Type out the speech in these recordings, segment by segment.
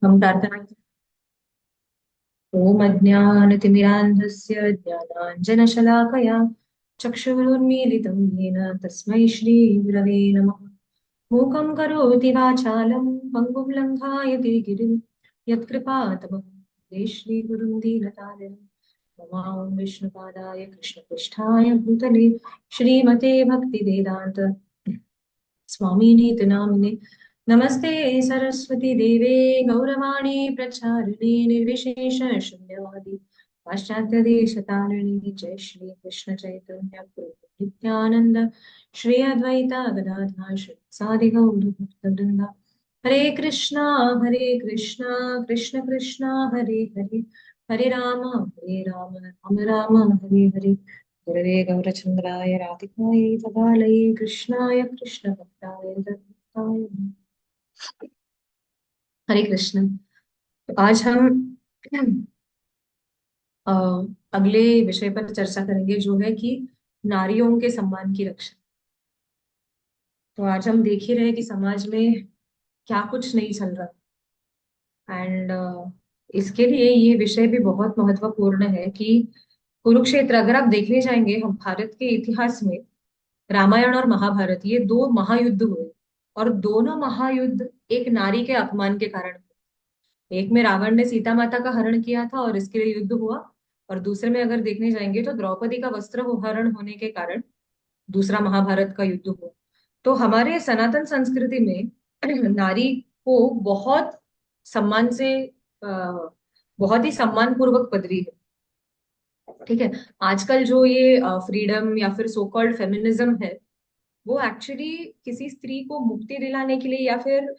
हम प्रार्थना। ओम अज्ञानतिमिरान्धस्य ज्ञानाञ्जनशलाकया चक्षुरुन्मीलितं येन तस्मै श्रीगुरवे नमः। मूकं करोति वाचालं पङ्गुं लङ्घायते गिरिं यत्कृपातमः श्रीगुरुं दीनतारिणं नमामि विष्णुपादाय कृष्णपृष्ठाय भूतले श्रीमते भक्तिवेदान्त स्वामिनीति नामिने। नमस्ते सरस्वती देवे गौरवाणी प्रचारिणे निर्विशेष शून्यवादी पाश्चात्य देश तारिणी। जय श्री कृष्ण चैतन्य प्रभु नित्यानंद श्री अद्वैता गदाधर सादि गौर भक्तवृंदा। हरे कृष्णा कृष्ण कृष्णा हरे हरे, हरे राम राम राम हरे हरे। गुरवे गौरचन्द्राय राधिकायै तदालये कृष्णाय कृष्णभक्ताय तद्भक्ताय नमः। हरे कृष्ण। तो आज हम अ, अगले विषय पर चर्चा करेंगे जो है कि नारियों के सम्मान की रक्षा। तो आज हम देख ही रहे हैं कि समाज में क्या कुछ नहीं चल रहा। एंड इसके लिए ये विषय भी बहुत महत्वपूर्ण है कि कुरुक्षेत्र, अगर आप देखने जाएंगे हम भारत के इतिहास में, रामायण और महाभारत ये दो महायुद्ध हुए। और दोनों महायुद्ध एक नारी के अपमान के कारण हुए। एक में रावण ने सीता माता का हरण किया था और इसके लिए युद्ध हुआ। और दूसरे में अगर देखने जाएंगे तो द्रौपदी का वस्त्र हरण होने के कारण दूसरा महाभारत का युद्ध हुआ। तो हमारे सनातन संस्कृति में नारी को बहुत सम्मान से, बहुत ही सम्मान पूर्वक पदवी है। ठीक है। आजकल जो ये फ्रीडम या फिर सो कॉल्ड फेमिनिज्म है, वो एक्चुअली किसी स्त्री को मुक्ति दिलाने के लिए या फिर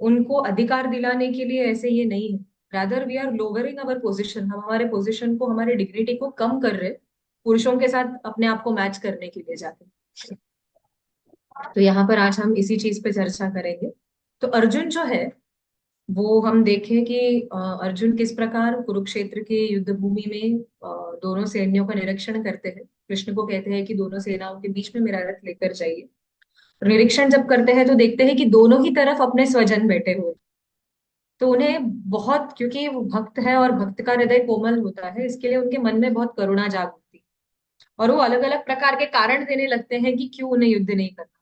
उनको अधिकार दिलाने के लिए ऐसे ये नहीं है। Rather we are lowering our position, हम हमारे पोजिशन को, हमारे डिग्निटी को कम कर रहे पुरुषों के साथ अपने आप को मैच करने के लिए जाते। तो यहाँ पर आज हम इसी चीज पे चर्चा करेंगे। तो अर्जुन जो है वो हम देखें कि अर्जुन किस प्रकार कुरुक्षेत्र के युद्ध भूमि में दोनों सैन्यों का निरीक्षण करते हैं। कृष्ण को कहते हैं कि दोनों सेनाओं के बीच में मेरा रथ लेकर जाइए। निरीक्षण जब करते हैं तो देखते हैं कि दोनों ही तरफ अपने स्वजन बैठे हुए। तो उन्हें बहुत, क्योंकि वो भक्त है और भक्त का हृदय कोमल होता है, इसके लिए उनके मन में बहुत करुणा जाग उठती है। और वो अलग अलग प्रकार के कारण देने लगते हैं कि क्यों उन्हें युद्ध नहीं करना।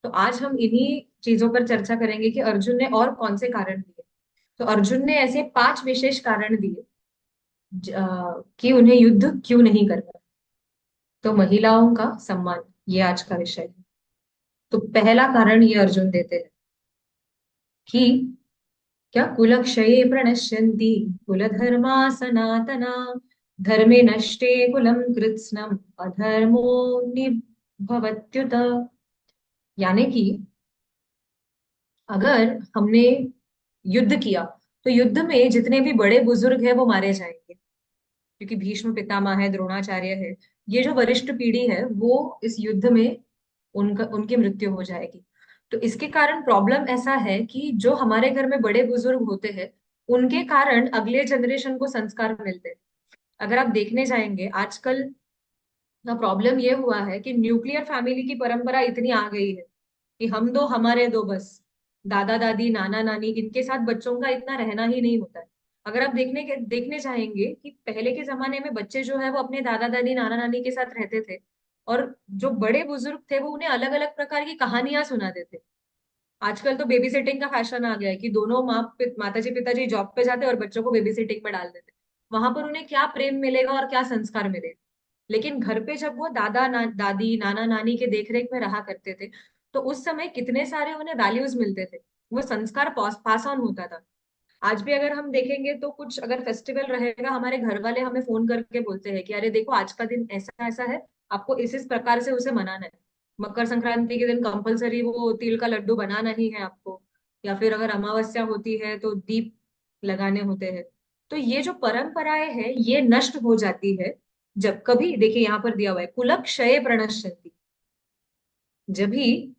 तो आज हम इन्हीं चीजों पर चर्चा करेंगे कि अर्जुन ने और कौन से कारण दिए। तो अर्जुन ने ऐसे 5 विशेष कारण दिए कि उन्हें युद्ध क्यों नहीं करना। तो महिलाओं का सम्मान, ये आज का विषय है। तो पहला कारण ये अर्जुन देते हैं कि क्या कुलक्षये प्रणश्यन्ति कुलधर्मा सनातना, धर्मे नष्टे कुलं कृत्स्नम् अधर्मो निभवत्युत। यानी कि अगर हमने युद्ध किया तो युद्ध में जितने भी बड़े बुजुर्ग हैं वो मारे जाएंगे, क्योंकि भीष्म पितामह है, द्रोणाचार्य है, ये जो वरिष्ठ पीढ़ी है वो इस युद्ध में उनका उनकी मृत्यु हो जाएगी। तो इसके कारण प्रॉब्लम ऐसा है कि जो हमारे घर में बड़े बुजुर्ग होते हैं उनके कारण अगले जनरेशन को संस्कार मिलते हैं। अगर आप देखने जाएंगे आजकल का प्रॉब्लम ये हुआ है कि न्यूक्लियर फैमिली की परंपरा इतनी आ गई है कि हम दो हमारे दो बस, दादा दादी नाना नानी इनके साथ बच्चों का इतना रहना ही नहीं होता है। अगर आप देखने चाहेंगे कि पहले के जमाने में बच्चे जो है वो अपने दादा दादी नाना नानी के साथ रहते थे। और जो बड़े बुजुर्ग थे वो उन्हें अलग अलग प्रकार की कहानियां सुनाते थे। आजकल तो बेबी सिटिंग का फैशन आ गया है कि दोनों माता जी पिताजी जॉब पे जाते और बच्चों को बेबी सिटिंग में डाल देते। वहां पर उन्हें क्या प्रेम मिलेगा और क्या संस्कार मिलेगा। लेकिन घर पे जब वो दादी नाना नानी के देखरेख में रहा करते थे तो उस समय कितने सारे उन्हें वैल्यूज मिलते थे। वो संस्कार पास ऑन होता था। आज भी अगर हम देखेंगे तो कुछ अगर फेस्टिवल रहेगा, हमारे घर वाले हमें फोन करके बोलते हैं कि अरे देखो आज का दिन ऐसा ऐसा है, आपको इस प्रकार से उसे मनाना है। मकर संक्रांति के दिन कंपलसरी वो तिल का लड्डू बनाना ही है आपको। या फिर अगर अमावस्या होती है तो दीप लगाने होते हैं। तो ये जो परंपराएं हैं ये नष्ट हो जाती है जब कभी, देखिए यहाँ पर दिया हुआ है कुलक्षय प्रणश्यन्ति, जब भी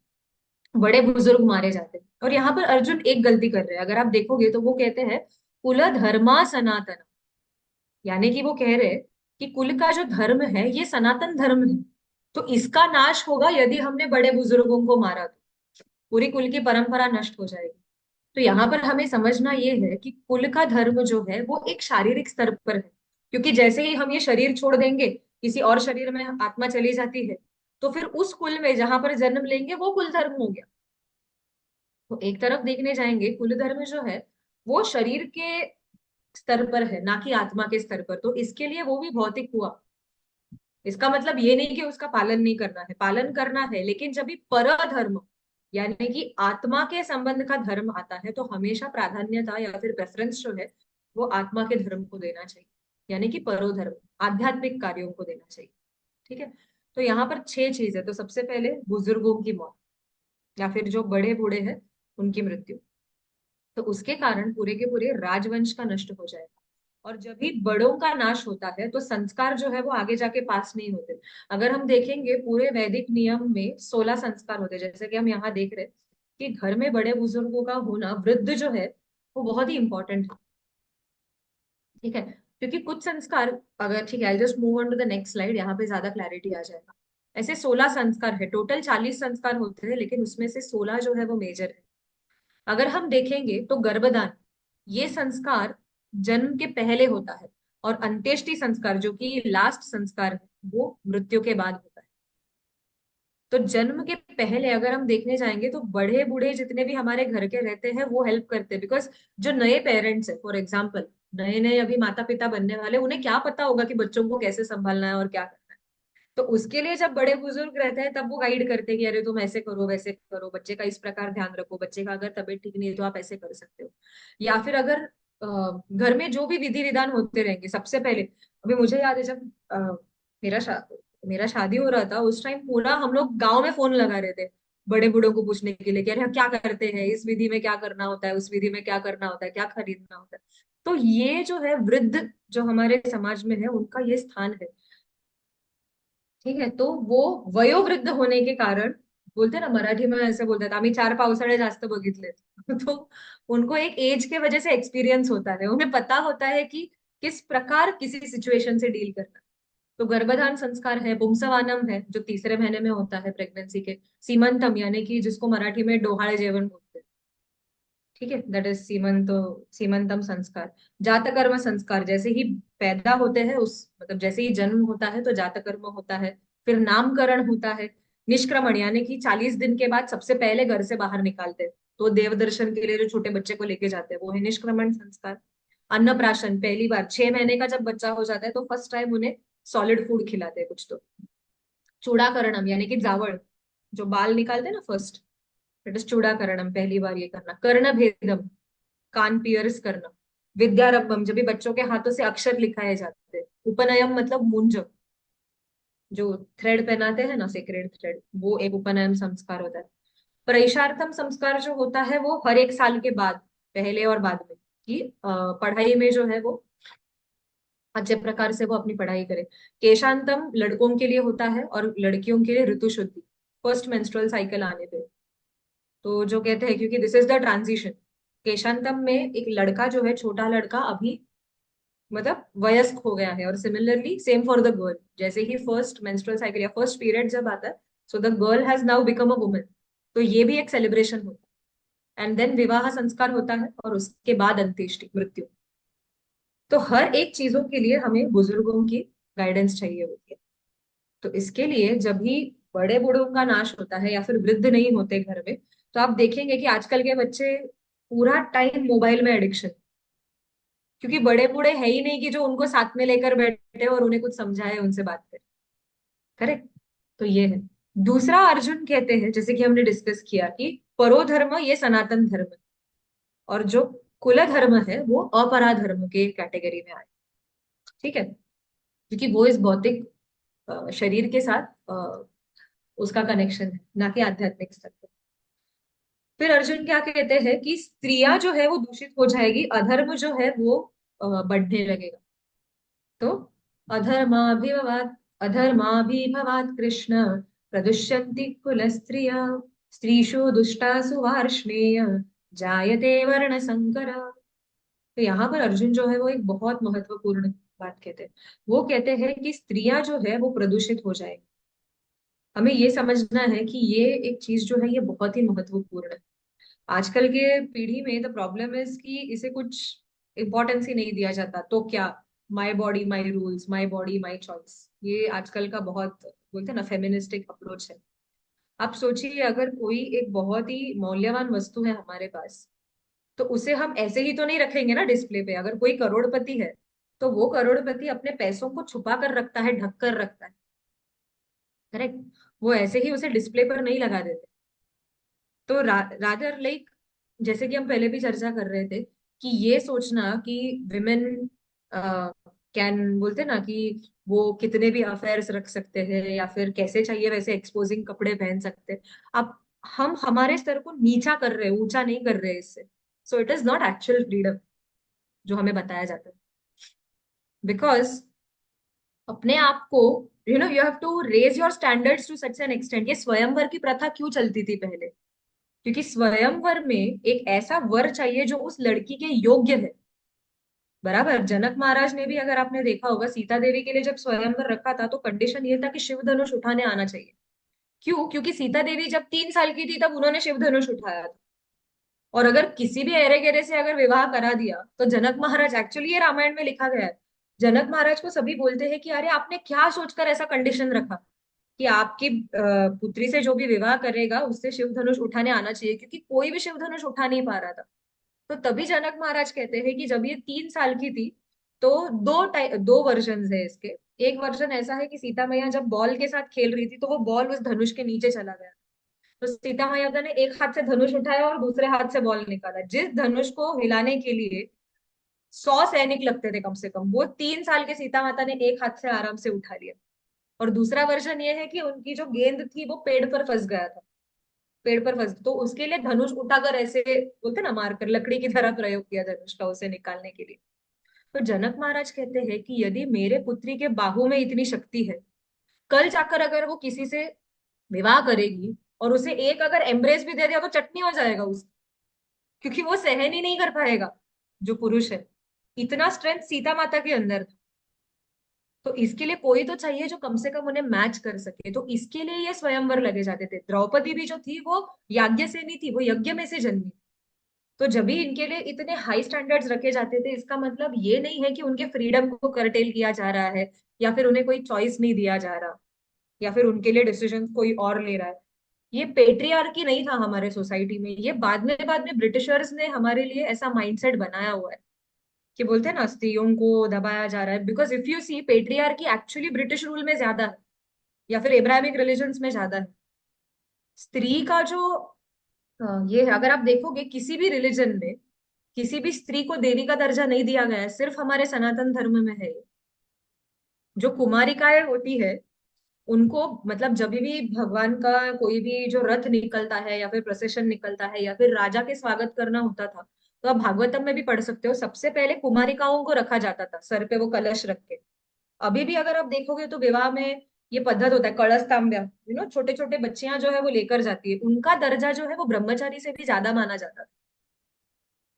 बड़े बुजुर्ग मारे जाते हैं। और यहाँ पर अर्जुन एक गलती कर रहे हैं, अगर आप देखोगे तो वो कहते हैं कुल धर्मा सनातन। यानी कि वो कह रहे हैं कि कुल का जो धर्म है ये सनातन धर्म है। तो इसका नाश होगा यदि हमने बड़े बुजुर्गों को मारा तो पूरी कुल की परंपरा नष्ट हो जाएगी। तो यहाँ पर हमें समझना ये है कि कुल का धर्म जो है वो एक शारीरिक स्तर पर है, क्योंकि जैसे ही हम ये शरीर छोड़ देंगे, किसी और शरीर में आत्मा चली जाती है, तो फिर उस कुल में जहां पर जन्म लेंगे वो कुल धर्म हो गया। तो एक तरफ देखने जाएंगे, कुल धर्म जो है वो शरीर के स्तर पर है, ना कि आत्मा के स्तर पर, तो इसके लिए वो भी भौतिक हुआ। इसका मतलब ये नहीं कि उसका पालन नहीं करना है, पालन करना है, लेकिन जब भी परधर्म यानी कि आत्मा के संबंध का धर्म आता है तो हमेशा प्राधान्यता या फिर प्रेफरेंस जो है वो आत्मा के धर्म को देना चाहिए, यानी कि परोधर्म, आध्यात्मिक कार्यों को देना चाहिए। ठीक है। तो यहाँ पर 6 चीज है। तो सबसे पहले बुजुर्गों की मौत, या फिर जो बड़े बूढ़े हैं उनकी मृत्यु। तो उसके कारण पूरे के पूरे राजवंश का नष्ट हो जाएगा। और जब भी बड़ों का नाश होता है तो संस्कार जो है वो आगे जाके पास नहीं होते। अगर हम देखेंगे पूरे वैदिक नियम में 16 संस्कार होते हैं, जैसे कि हम यहाँ देख रहे हैं कि घर में बड़े बुजुर्गों का होना, वृद्ध जो है वो बहुत ही इंपॉर्टेंट है। ठीक है। क्योंकि कुछ संस्कार, अगर ठीक है, I just move on to the next slide, यहाँ पे ज्यादा क्लैरिटी आ जाएगा। ऐसे 16 संस्कार है, टोटल 40 संस्कार होते हैं, लेकिन उसमें से 16 जो है वो मेजर है। अगर हम देखेंगे तो गर्भदान, ये संस्कार जन्म के पहले होता है, और अंत्येष्टि संस्कार जो कि लास्ट संस्कार है वो मृत्यु के बाद होता है। तो जन्म के पहले अगर हम देखने जाएंगे तो बड़े बूढ़े जितने भी हमारे घर के रहते हैं वो हेल्प करते हैं, बिकॉज जो नए पेरेंट्स है, फॉर एग्जाम्पल नए नए अभी माता पिता बनने वाले, उन्हें क्या पता होगा कि बच्चों को कैसे संभालना है और क्या करना है। तो उसके लिए जब बड़े बुजुर्ग रहते हैं तब वो गाइड करते हैं कि अरे तुम ऐसे करो वैसे करो, बच्चे का इस प्रकार ध्यान रखो, बच्चे का अगर तबीयत ठीक नहीं है तो आप ऐसे कर सकते हो। या फिर अगर घर में जो भी विधि विधान होते रहेंगे, सबसे पहले अभी मुझे याद है जब मेरा शा, मेरा शादी हो रहा था, उस टाइम पूरा हम लोग गांव में फोन लगा रहे थे बड़े बूढ़ों को पूछने के लिए कि अरे क्या करते हैं, इस विधि में क्या करना होता है, उस विधि में क्या करना होता है, क्या खरीदना होता है। तो ये जो है वृद्ध जो हमारे समाज में है उनका ये स्थान है। ठीक है। तो वो वयोवृद्ध होने के कारण, बोलते हैं ना मराठी में ऐसे बोलते हैं, आम्ही 4 पावसाळे जास्त बघितले तो उनको एक एज के वजह से एक्सपीरियंस होता है, उन्हें पता होता है कि किस प्रकार किसी सिचुएशन से डील करना। तो गर्भधान संस्कार है, पुंसवानम है जो तीसरे महीने में होता है प्रेगनेंसी के, सीमंतम यानी कि जिसको मराठी में डोहाळे जेवण बोलते हैं। ठीक है, दैट इज सीमंत, सीमंतम संस्कार। जातकर्म संस्कार, जैसे ही पैदा होते हैं उस मतलब जैसे ही जन्म होता है तो जातकर्म होता है। फिर नामकरण होता है। निष्क्रमण यानी कि 40 दिन के बाद सबसे पहले घर से बाहर निकालते हैं, तो देव दर्शन के लिए जो छोटे बच्चे को लेके जाते हैं वो है निष्क्रमण संस्कार। अन्नप्राशन, पहली बार 6 महीने का जब बच्चा हो जाता है तो फर्स्ट टाइम उन्हें सॉलिड फूड खिलाते हैं कुछ तो। चूड़ाकरणम यानी कि जावड़, जो बाल निकालते हैं ना फर्स्ट, इट इज चूड़ाकरणम, पहली बार ये करना। कर्ण भेदम, कान पियर्स करना। विद्यारंभम, जब भी बच्चों के हाथों से अक्षर लिखाए जाते हैं। उपनयम मतलब मुंज, जो थ्रेड पहनाते हैं ना, सेक्रेड थ्रेड, वो एक उपनयन संस्कार होता है। प्रैशार्थम संस्कार जो होता है वो हर एक साल के बाद, पहले और बाद में, कि पढ़ाई में जो है वो अच्छे प्रकार से वो अपनी पढ़ाई करे। केशांतम लड़कों के लिए होता है और लड़कियों के लिए ऋतु शुद्धि, फर्स्ट मेंस्ट्रुअल साइकिल आने पे। तो जो कहते हैं क्योंकि दिस इज द ट्रांजिशन, केशांतम में एक लड़का जो है, छोटा लड़का अभी मतलब वयस्क हो गया है, और similarly same for the girl, जैसे ही फर्स्ट मेंस्ट्रुअल साइकिल या फर्स्ट पीरियड जब आता है, so the girl has now become a woman. तो ये भी एक सेलिब्रेशन होता है। एंड देन विवाह संस्कार होता है और उसके बाद अंत्येष्टि, मृत्यु। तो हर एक चीजों के लिए हमें बुजुर्गों की गाइडेंस चाहिए होती है। तो इसके लिए जब भी बड़े बूढ़ों का नाश होता है या फिर वृद्ध नहीं होते घर में, तो आप देखेंगे कि आजकल के बच्चे पूरा टाइम मोबाइल में एडिक्शन, क्योंकि बड़े बूढ़े है ही नहीं कि जो उनको साथ में लेकर बैठे और उन्हें कुछ समझाए, उनसे बात करें। करेक्ट। तो ये है। दूसरा अर्जुन कहते हैं, जैसे कि हमने डिस्कस किया कि परोधर्म ये सनातन धर्म है, और जो कुल धर्म है वो अपरा धर्म के कैटेगरी में आए। ठीक है। क्योंकि वो इस भौतिक शरीर के साथ उसका कनेक्शन है, ना कि आध्यात्मिक स्तर पर। फिर अर्जुन क्या कहते हैं कि स्त्रियां जो है वो दूषित हो जाएगी, अधर्म जो है वो बढ़ने लगेगा। तो अधर्माभिभवात, अधर्माभिभवात कृष्ण प्रदुष्यन्ति कुल स्त्रिया, स्त्रीषु दुष्टासु वार्ष्णेय जायते वर्ण संकर। तो यहाँ पर अर्जुन जो है वो एक बहुत महत्वपूर्ण बात कहते हैं। वो कहते हैं कि स्त्रियां जो है वो प्रदूषित हो जाएगी। हमें ये समझना है कि ये एक चीज जो है ये बहुत ही महत्वपूर्ण है। आजकल के पीढ़ी में द प्रॉब्लम इज कि इसे कुछ इम्पोर्टेंस ही नहीं दिया जाता। तो क्या, my body my rules, my body my choice, ये आजकल का बहुत बोलते हैं ना फेमिनिस्टिक अप्रोच है। आप सोचिए, अगर कोई एक बहुत ही मौल्यवान वस्तु है हमारे पास, तो उसे हम ऐसे ही तो नहीं रखेंगे ना डिस्प्ले पे। अगर कोई करोड़पति है, तो वो करोड़पति अपने पैसों को छुपा कर रखता है, ढक कर रखता है, करेक्ट। वो ऐसे ही उसे डिस्प्ले पर नहीं लगा देते। तो रादर लाइक, जैसे कि हम पहले भी चर्चा कर रहे थे, कि ये सोचना कि विमेन कैन, बोलते ना कि वो कितने भी अफेयर्स रख सकते हैं या फिर कैसे चाहिए वैसे एक्सपोजिंग कपड़े पहन सकते हैं। अब हम हमारे स्तर को नीचा कर रहे हैं, ऊंचा नहीं कर रहे हैं इससे। So it is not actual freedom जो हमें बताया जाता है। बिकॉज अपने आप को, you have to raise your standards to such an extent. ये स्वयंवर की प्रथा क्यों चलती थी पहले? क्योंकि स्वयंवर में एक ऐसा वर चाहिए जो उस लड़की के योग्य है। बराबर, जनक महाराज ने भी, अगर आपने देखा होगा, सीता देवी के लिए जब स्वयंवर रखा था तो कंडीशन ये था कि शिव धनुष उठाने आना चाहिए। क्यों? क्योंकि सीता देवी जब 3 साल की थी तब उन्होंने शिव धनुष उठाया था। और अगर किसी भी अरे गेरे से अगर विवाह करा दिया तो जनक महाराज, एक्चुअली ये रामायण में लिखा गया है, जनक महाराज को सभी बोलते हैं कि अरे आपने क्या सोचकर ऐसा कंडीशन रखा कि आपकी पुत्री से जो भी विवाह करेगा उससे शिव धनुष उठाने आना चाहिए, क्योंकि कोई भी शिव धनुष उठा नहीं पा रहा था। तो तभी जनक महाराज कहते हैं कि जब ये 3 साल की थी, तो दो वर्जन है इसके। एक वर्जन ऐसा है कि सीता मैया जब बॉल के साथ खेल रही थी तो वो बॉल उस धनुष के नीचे चला गया। तो सीता मैया ने एक हाथ से धनुष उठाया और दूसरे हाथ से बॉल निकाला। जिस धनुष को हिलाने के लिए 100 सैनिक लगते थे कम से कम, वो 3 साल के सीता माता ने एक हाथ से आराम से उठा लिया। और दूसरा वर्जन ये है कि उनकी जो गेंद थी वो पेड़ पर फंस गया था। पेड़ पर फंस, तो उसके लिए धनुष उठाकर ऐसे बोलते ना, मारकर लकड़ी की तरह प्रयोग किया धनुष का उसे निकालने के लिए। तो जनक महाराज कहते हैं कि यदि मेरे पुत्री के बाहु में इतनी शक्ति है, कल जाकर अगर वो किसी से विवाह करेगी और उसे एक अगर एम्ब्रेस भी दे दिया तो चटनी हो जाएगा उस, क्योंकि वो सहन ही नहीं कर पाएगा जो पुरुष है। इतना स्ट्रेंथ सीता माता के अंदर था। तो इसके लिए कोई तो चाहिए जो कम से कम उन्हें मैच कर सके। तो इसके लिए ये स्वयंवर लगे जाते थे। द्रौपदी भी जो थी वो याज्ञ से नहीं थी, वो यज्ञ में से जन्मी। तो जब भी इनके लिए इतने हाई स्टैंडर्ड्स रखे जाते थे, इसका मतलब ये नहीं है कि उनके फ्रीडम को करटेल किया जा रहा है, या फिर उन्हें कोई चॉइस नहीं दिया जा रहा, या फिर उनके लिए डिसीजन कोई और ले रहा है। ये पेट्रियार्की नहीं था हमारे सोसाइटी में। ये बाद में ब्रिटिशर्स ने हमारे लिए ऐसा माइंडसेट बनाया हुआ है कि बोलते हैं ना, स्त्रियों को दबाया जा रहा है। Because if you see, patriarchy actually British rule में ज्यादा है, या फिर एब्राहमिक रिलीजन्स में ज्यादा है। स्त्री का जो ये है, अगर आप देखोगे किसी भी रिलीजन में किसी भी स्त्री को देवी का दर्जा नहीं दिया गया है, सिर्फ हमारे सनातन धर्म में है ये। जो कुमारिकाएं होती है, उनको मतलब जब भी भगवान का कोई भी जो रथ निकलता है या फिर प्रोसेशन निकलता है या फिर राजा के स्वागत करना होता था, तो आप भागवतम में भी पढ़ सकते हो, सबसे पहले कुमारिकाओं को रखा जाता था सर पे वो कलश रख के। अभी भी अगर आप देखोगे तो विवाह में ये पद्धत होता है, कलश तांब्या, छोटे छोटे बच्चियां जो है वो लेकर जाती है। उनका दर्जा जो है वो ब्रह्मचारी से भी ज्यादा माना जाता था।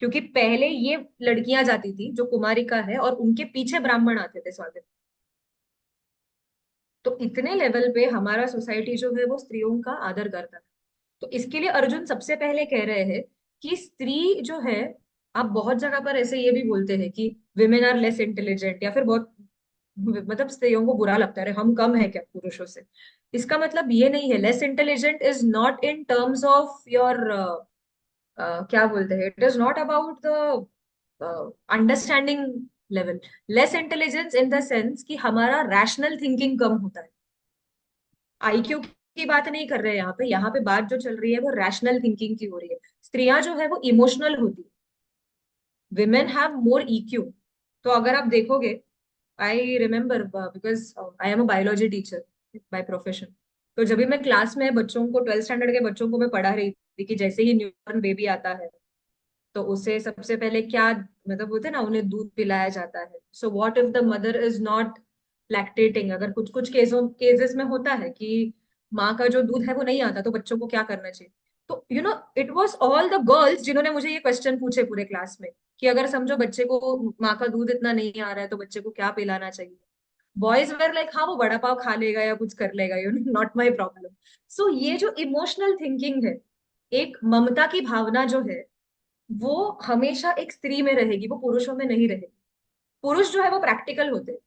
क्योंकि पहले ये लड़कियां जाती थी जो कुमारिका है, और उनके पीछे ब्राह्मण आते थे स्वागत। तो इतने लेवल पे हमारा सोसाइटी जो है वो स्त्रियों का आदर करता है। तो इसके लिए अर्जुन सबसे पहले कह रहे हैं कि स्त्री जो है, आप बहुत जगह पर ऐसे ये भी बोलते हैं कि विमेन आर लेस इंटेलिजेंट, या फिर बहुत मतलब स्त्रियों को बुरा लगता है, अरे हम कम है क्या पुरुषों से। इसका मतलब ये नहीं है। Less intelligent is not in terms of your क्या बोलते हैं, it is not about the understanding level. Less intelligence in the sense कि हमारा रैशनल थिंकिंग कम होता है। आईक्यू की बात नहीं कर रहे हैं यहाँ पे। यहाँ पे बात जो चल रही है वो रैशनल थिंकिंग की हो रही है। स्त्रियां जो है वो इमोशनल होती है, विमेन हैव मोर ईक्यू। तो अगर आप देखोगे, I remember because I am a biology teacher by profession. तो जब भी मैं क्लास में बच्चों को, 12th स्टैंडर्ड के बच्चों को मैं पढ़ा रही थी कि जैसे ही न्यूबॉर्न बेबी आता है तो उसे सबसे पहले क्या, मतलब बोलते हैं ना, उन्हें दूध पिलाया जाता है। So what if the mother is not lactating? अगर कुछ कुछ केसेस में होता है कि माँ का जो दूध है वो नहीं आता, तो बच्चों को क्या करना चाहिए? तो it was all the girls जिन्होंने मुझे ये क्वेश्चन पूछे पूरे क्लास में, कि अगर समझो बच्चे को माँ का दूध इतना नहीं आ रहा है तो बच्चे को क्या पिलाना चाहिए। बॉयज वेर लाइक, हाँ वो बड़ा पाव खा लेगा या कुछ कर लेगा, नॉट माई प्रॉब्लम। सो ये जो इमोशनल थिंकिंग है, एक ममता की भावना जो है वो हमेशा एक स्त्री में रहेगी, वो पुरुषों में नहीं रहेगी। पुरुष जो है वो प्रैक्टिकल होते हैं।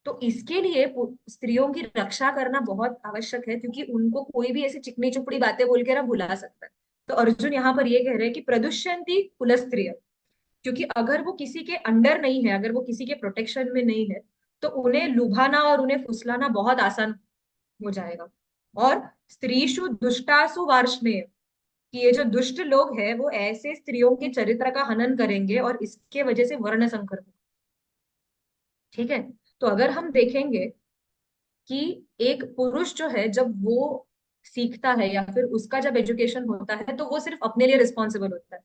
तो इसके लिए स्त्रियों की रक्षा करना बहुत आवश्यक है, क्योंकि उनको कोई भी ऐसी चिकनी चुपड़ी बातें बोल के ना भुला सकता है। तो अर्जुन यहाँ पर ये कह रहे हैं कि प्रदुष्यंती कुलस्त्रिय, क्योंकि अगर वो किसी के अंडर नहीं है, अगर वो किसी के प्रोटेक्शन में नहीं है, तो उन्हें लुभाना और उन्हें फुसलाना बहुत आसान हो जाएगा। और स्त्रीषु दुष्टासु वार्ष्णेय, कि ये जो दुष्ट लोग हैं वो ऐसे स्त्रियों के चरित्र का हनन करेंगे और इसके वजह से वर्ण संकर होगा। ठीक है। तो अगर हम देखेंगे कि एक पुरुष जो है जब वो सीखता है या फिर उसका जब एजुकेशन होता है तो वो सिर्फ अपने लिए रिस्पॉन्सिबल होता है।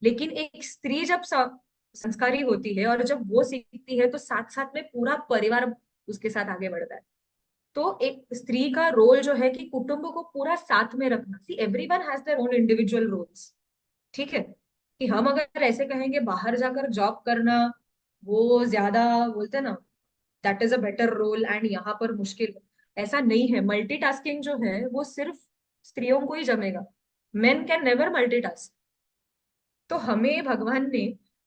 लेकिन एक स्त्री जब संस्कारी होती है और जब वो सीखती है तो साथ साथ में पूरा परिवार उसके साथ आगे बढ़ता है। तो एक स्त्री का रोल जो है कि कुटुंब को पूरा साथ में रखना। See everyone has their own individual roles. ठीक है। कि हम अगर ऐसे कहेंगे बाहर जाकर जॉब करना वो ज्यादा बोलते हैं ना, that is a better role and यहाँ पर मुश्किल है, ऐसा नहीं है। मल्टीटास्किंग जो है वो सिर्फ स्त्रियों को ही जमेगा। Men can never multitask. तो हमें भगवान ने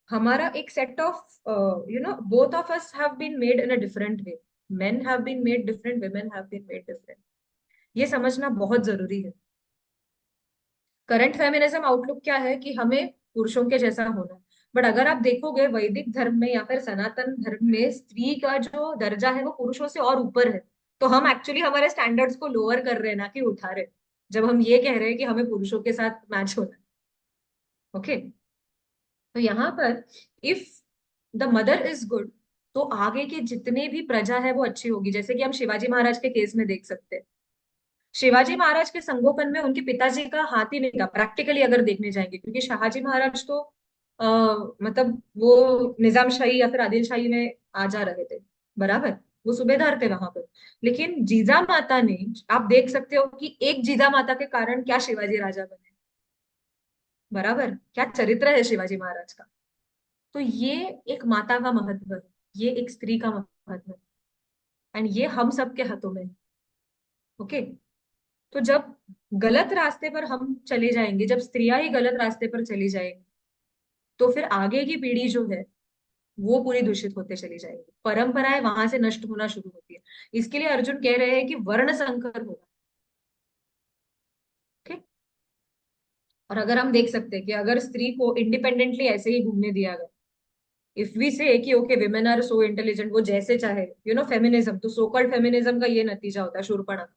हमारा एक set of both of us have been made in a different way. Men have been made different, women have been made different. ये समझना बहुत जरूरी है। करंट फेमिनिज्म आउटलुक क्या है कि हमें पुरुषों के जैसा होना है। बट अगर आप देखोगे वैदिक धर्म में या फिर सनातन धर्म में स्त्री का जो दर्जा है वो पुरुषों से और ऊपर है। तो हम एक्चुअली हमारे स्टैंडर्ड्स को लोअर कर रहे हैं, ना कि उठा रहे, जब हम ये कह रहे हैं कि हमें पुरुषों के साथ मैच होना है। ओके। तो यहाँ पर if the mother is good, तो आगे के जितने भी प्रजा है वो अच्छी होगी। जैसे कि हम शिवाजी महाराज के केस में देख सकते हैं। शिवाजी महाराज के संगोपन में उनके पिताजी का हाथ ही नहीं था, प्रैक्टिकली अगर देखने जाएंगे, क्योंकि शहाजी महाराज तो आ, मतलब वो निजामशाही या फिर आदिलशाही में आ जा रहे थे। बराबर। वो सूबेदार थे वहां पर। लेकिन जीजा माता ने, आप देख सकते हो कि एक जीजा माता के कारण क्या शिवाजी राजा बने। बराबर, क्या चरित्र है शिवाजी महाराज का। तो ये एक माता का महत्व है, ये एक स्त्री का महत्व है, एंड ये हम सबके हाथों में है। ओके। तो जब गलत रास्ते पर हम चले जाएंगे, जब स्त्रियां ही गलत रास्ते पर चली जाएंगी, तो फिर आगे की पीढ़ी जो है वो पूरी दूषित होते चली जाएगी, परंपराएं वहां से नष्ट होना शुरू होती है। इसके लिए अर्जुन कह रहे हैं कि वर्ण संकर होगा। ठीक। और अगर हम देख सकते हैं कि अगर स्त्री को इंडिपेंडेंटली ऐसे ही घूमने दिया गया, इफ वी से कि okay women are so intelligent, वो जैसे चाहे, फेमिनिज्म, तो सो कॉल्ड फेमिनिज्म का ये नतीजा होता है शूर्पणखा।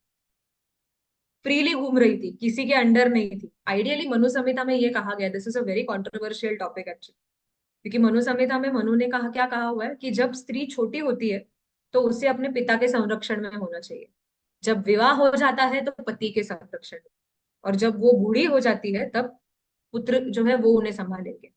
फ्रीली घूम रही थी, किसी के अंडर नहीं थी। आइडियली मनु संहिता में ये कहा गया, this is a very controversial topic actually, क्योंकि मनु संहिता में मनु ने कहा, क्या कहा हुआ है कि जब स्त्री छोटी होती है तो उसे अपने पिता के संरक्षण में होना चाहिए। जब विवाह हो जाता है तो पति के संरक्षण में, और जब वो बूढ़ी हो जाती है तब पुत्र जो है वो उन्हें संभालेंगे।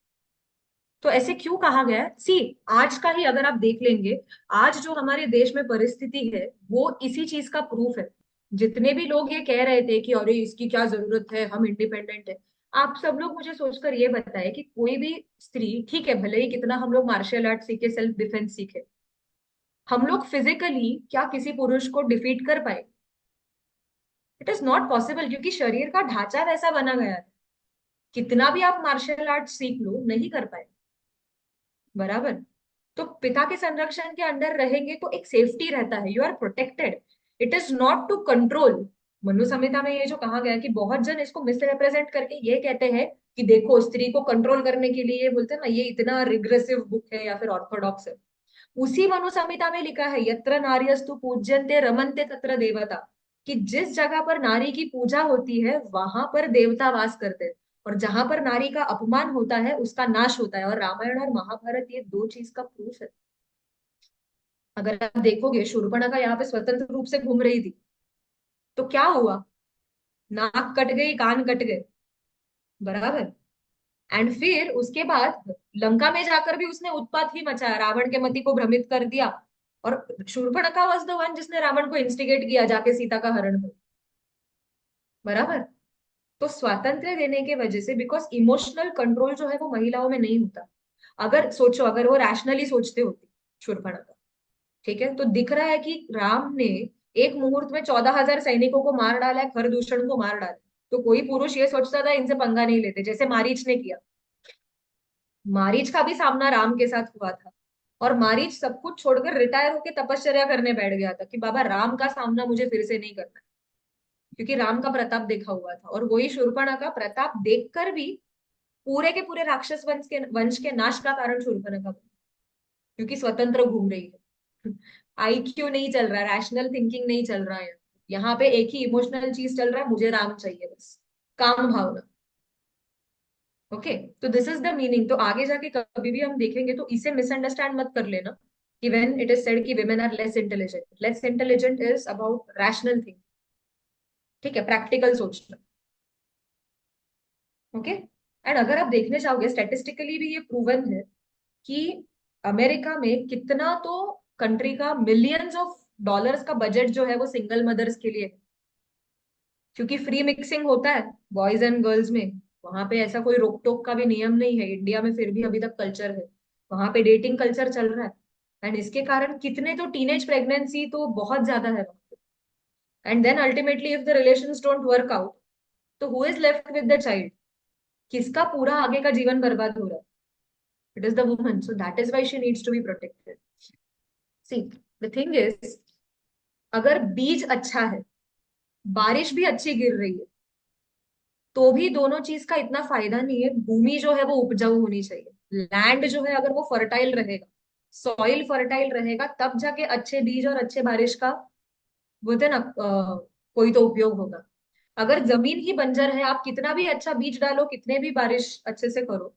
तो ऐसे क्यों कहा गया है? सी, आज का ही अगर आप देख लेंगे, आज जो हमारे देश में परिस्थिति है वो इसी चीज का प्रूफ है। जितने भी लोग ये कह रहे थे कि अरे इसकी क्या जरूरत है, हम इंडिपेंडेंट है, आप सब लोग मुझे सोचकर ये बताए कि कोई भी स्त्री, ठीक है भले ही कितना हम लोग मार्शल आर्ट सीखे, सेल्फ डिफेंस सीखे, हम लोग फिजिकली क्या किसी पुरुष को डिफीट कर पाए? इट इज नॉट पॉसिबल, क्योंकि शरीर का ढांचा वैसा बना गया है। कितना भी आप मार्शल आर्ट सीख लो, नहीं कर पाए। बराबर। तो पिता के संरक्षण के अंडर रहेंगे तो एक सेफ्टी रहता है, you are protected. It is not to control. Manu Samhita में ये जो कहा गया कि बहुत जन इसको मिस रिप्रेजेंट करके ये कहते हैं कि देखो स्त्री को कंट्रोल करने के लिए, बोलते हैं ना ये इतना रिग्रेसिव बुक है या फिर ऑर्थोडॉक्स है। उसी मनु संहिता में लिखा है, यत्र नार्यस्तु पूज्यन्ते रमन्ते तत्र देवता, कि जिस जगह पर नारी की पूजा होती है वहां पर देवता वास करते हैं, और जहां पर नारी का अपमान होता है उसका नाश होता है। और रामायण और महाभारत ये दो चीज का प्रूफ है। अगर आप देखोगे शूर्पणखा यहाँ पे स्वतंत्र रूप से घूम रही थी तो क्या हुआ? नाक कट गई, कान कट गए। बराबर। एंड फिर उसके बाद लंका में जाकर भी उसने उत्पात ही मचाया, रावण के मति को भ्रमित कर दिया। और शूर्पणखा वाज द वन जिसने रावण को इंस्टिगेट किया जाके सीता का हरण हो। बराबर। तो स्वातंत्र्य देने के वजह से, बिकॉज इमोशनल कंट्रोल जो है वो महिलाओं में नहीं होता। अगर सोचो, अगर वो रैशनली सोचते होती शूर्पणखा, ठीक है, तो दिख रहा है कि राम ने एक मुहूर्त में 14,000 सैनिकों को मार डाला है, खरदूषण को मार डाला है। तो कोई पुरुष ये सोचता था इनसे पंगा नहीं लेते, जैसे मारीच ने किया। मारीच का भी सामना राम के साथ हुआ था, और मारीच सब कुछ छोड़कर रिटायर होकर तपश्चर्या करने बैठ गया था कि बाबा राम का सामना मुझे फिर से नहीं करना, क्योंकि राम का प्रताप देखा हुआ था। और वही शूर्पणखा प्रताप देखकर भी पूरे के पूरे राक्षस वंश के नाश का कारण शूर्पणखा बनी, क्योंकि स्वतंत्र घूम रही है। आईक्यू नहीं चल रहा, रैशनल थिंकिंग नहीं चल रहा है। यहाँ पे एक ही इमोशनल चीज चल रहा है, मुझे राम चाहिए बस, काम भावना। ओके, तो दिस इज द मीनिंग। तो आगे जाके कभी भी हम देखेंगे तो इसे मिसअंडरस्टैंड मत कर लेना कि व्हेन इट इज सेड कि women are less intelligent is about rational thinking. ठीक है, प्रैक्टिकल सोचना। ओके, एंड अगर आप देखने जाओगे स्टेटिस्टिकली भी ये प्रूवन है कि अमेरिका में कितना तो कंट्री का मिलियंस ऑफ डॉलर्स का बजट जो है वो सिंगल मदर्स के लिए है, क्योंकि फ्री मिक्सिंग होता है बॉयज एंड गर्ल्स में। वहां पे ऐसा कोई रोक टोक का भी नियम नहीं है, इंडिया में फिर भी अभी तक कल्चर है। वहां पे डेटिंग कल्चर चल रहा है, एंड इसके कारण कितने तो टीनेज प्रेगनेंसी तो बहुत ज्यादा है। And then ultimately if the relations don't work out, तो who is left with the child? किसका पूरा आगे का जीवन बर्बाद हो रहा है? It is the woman, so that is why she needs to be protected. See, the thing is, अगर बीज अच्छा है, बारिश भी अच्छी गिर रही है, तो भी दोनों चीज का इतना फायदा नहीं है। भूमि जो है वो उपजाऊ होनी चाहिए। लैंड जो है अगर वो फर्टाइल रहेगा, सॉइल फर्टाइल रहेगा, तब जाके अच्छे बीज और अच्छे बारिश का बोलते हैं ना कोई तो उपयोग होगा। अगर जमीन ही बंजर है, आप कितना भी अच्छा बीज डालो, कितने भी बारिश अच्छे से करो,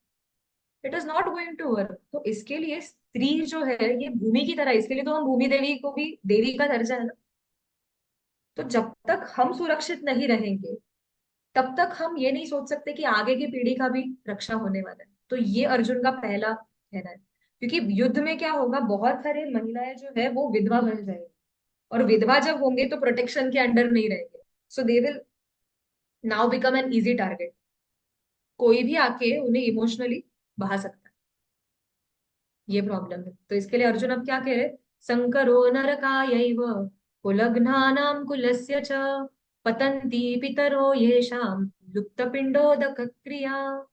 it is not going to work. तो इसके लिए स्त्री जो है ये भूमि की तरह, इसके लिए तो हम भूमि देवी को भी देवी का दर्जा है ना। तो जब तक हम सुरक्षित नहीं रहेंगे, तब तक हम ये नहीं सोच सकते कि आगे की पीढ़ी का भी रक्षा होने वाला है। तो ये अर्जुन का पहला कहना है, क्योंकि युद्ध में क्या होगा, बहुत सारे महिलाएं जो है वो विधवा बन जाएंगी, और विधवा जब होंगे तो प्रोटेक्शन के अंडर नहीं रहेंगे, so they will now become an easy target. कोई भी आके उन्हें इमोशनली बहा सकता है, ये प्रॉब्लम है। तो इसके लिए अर्जुन अब क्या कह रहे, संकरो नरकायैव कुलघ्नानां कुलस्य च पतन्ति पितरो येषां लुप्तपिंडोदक क्रिया।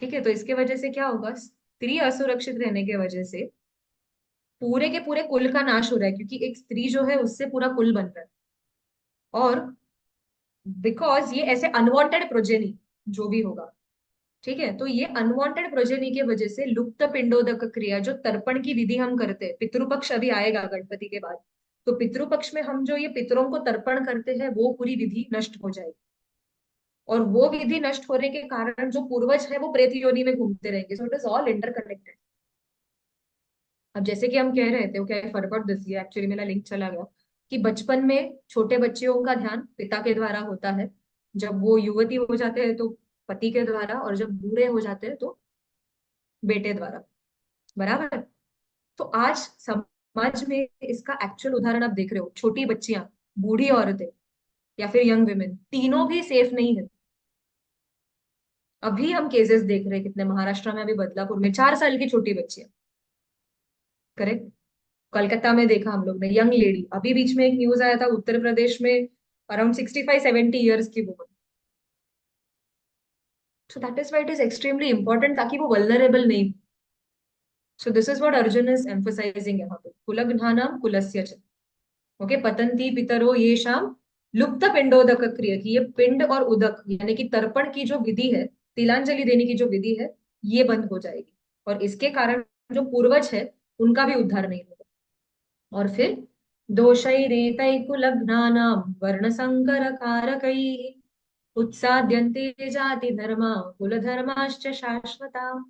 ठीक है, तो इसके वजह से क्या होगा, स्त्री असुरक्षित रहने के वजह से पूरे के पूरे कुल का नाश हो रहा है, क्योंकि एक स्त्री जो है उससे पूरा कुल बन रहा है। और बिकॉज ये ऐसे अनवांटेड प्रोजेनी जो भी होगा, ठीक है, तो ये अनवांटेड प्रोजेनी की वजह से लुप्त पिंडोदक क्रिया, जो तर्पण की विधि हम करते हैं, पितृपक्ष अभी आएगा गणपति के बाद, तो पितृपक्ष में हम जो ये पितरों को तर्पण करते हैं वो पूरी विधि नष्ट हो जाएगी। और वो विधि नष्ट होने के कारण जो पूर्वज है वो प्रेत योनि में घूमते रहेंगे। सो इट इज ऑल इंटरकनेक्टेड। अब जैसे कि हम कह रहे थे, ओके आई फॉरगॉट दिस, ये एक्चुअली मेरा लिंक चला गया, कि बचपन में छोटे बच्चियों का ध्यान पिता के द्वारा होता है, जब वो युवती हो जाते हैं तो पति के द्वारा, और जब बूढ़े हो जाते हैं तो बेटे द्वारा। बराबर। तो आज समाज में इसका एक्चुअल उदाहरण आप देख रहे हो, छोटी बच्चियां, बूढ़ी औरतें, या फिर यंग वुमेन, तीनों भी सेफ नहीं है। अभी हम केसेस देख रहे हैं कितने, महाराष्ट्र में अभी बदलापुर में 4 साल की छोटी बच्चियां, करेक्ट। कोलकाता में देखा हम लोग ने, यंग लेडी, अभी बीच में एक न्यूज आया था उत्तर प्रदेश में, अराउंड 65-70 ईयर्स की woman. So that is why it is extremely important, ताकि वो वल्नरेबल नहीं। So this is what Arjun is emphasising यहाँ पे, कुलघ्नानाम कुलस्य च। ओके, पतंती पितरो ये शाम लुप्त पिंडोदक क्रिया, की ये पिंड और उदक यानी कि तर्पण की जो विधि है, तिलांजलि देने की जो विधि है, ये बंद हो जाएगी, और इसके कारण जो पूर्वज है उनका भी उद्धार नहीं होगा। और फिर दोषैरेतैकुलघ्नानां वर्णसंकरकारकैः उत्साद्यन्ते जाति धर्मा कुल धर्माश्च शाश्वता।